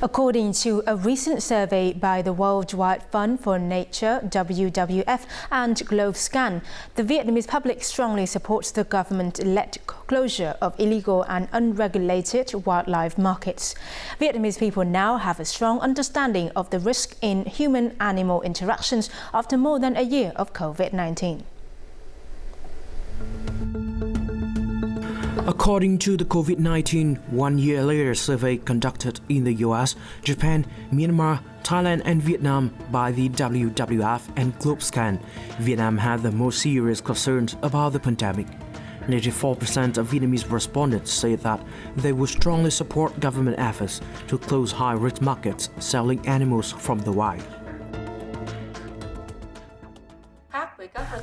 According to a recent survey by the Worldwide Fund for Nature, WWF, and GlobeScan, the Vietnamese public strongly supports the government-led closure of illegal and unregulated wildlife markets. Vietnamese people now have a strong understanding of the risk in human-animal interactions after more than a year of COVID-19. According to the COVID-19 one-year later survey conducted in the US, Japan, Myanmar, Thailand and Vietnam by the WWF and GlobeScan, Vietnam had the most serious concerns about the pandemic. 94% of Vietnamese respondents say that they would strongly support government efforts to close high-risk markets selling animals from the wild.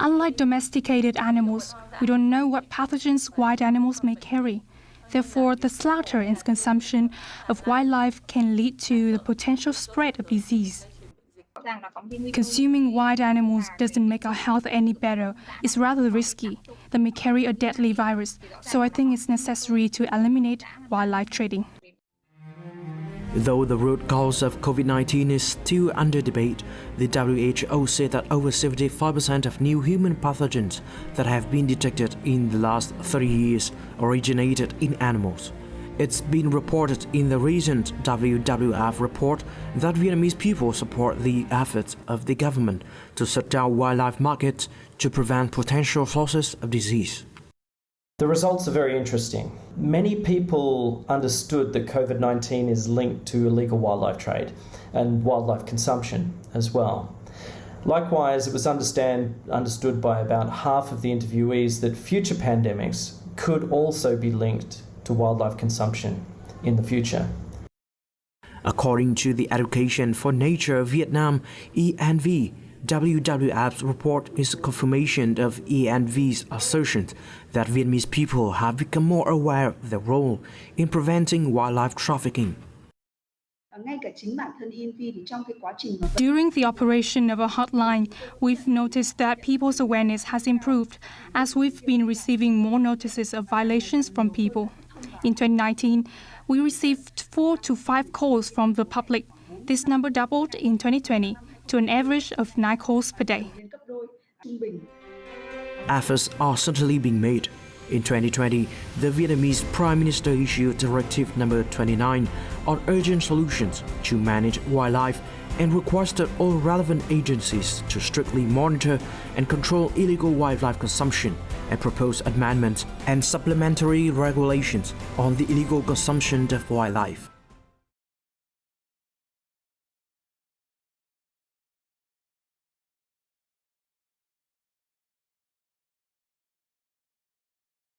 Unlike domesticated animals, we don't know what pathogens wild animals may carry. Therefore, the slaughter and consumption of wildlife can lead to the potential spread of disease. Consuming wild animals doesn't make our health any better. It's rather risky. They may carry a deadly virus, so I think it's necessary to eliminate wildlife trading. Though the root cause of COVID-19 is still under debate, the WHO said that over 75% of new human pathogens that have been detected in the last 30 years originated in animals. It's been reported in the recent WWF report that Vietnamese people support the efforts of the government to shut down wildlife markets to prevent potential sources of disease. The results are very interesting. Many people understood that COVID-19 is linked to illegal wildlife trade and wildlife consumption as well. Likewise, it was understood by about half of the interviewees that future pandemics could also be linked to wildlife consumption in the future. According to the Education for Nature Vietnam (ENV), WWF's report is a confirmation of ENV's assertion that Vietnamese people have become more aware of their role in preventing wildlife trafficking. During the operation of a hotline, we've noticed that people's awareness has improved as we've been receiving more notices of violations from people. In 2019, we received 4 to 5 calls from the public. This number doubled in 2020 to an average of 9 calls per day. Efforts are certainly being made. In 2020, the Vietnamese Prime Minister issued Directive Number 29 on urgent solutions to manage wildlife and requested all relevant agencies to strictly monitor and control illegal wildlife consumption and propose amendments and supplementary regulations on the illegal consumption of wildlife.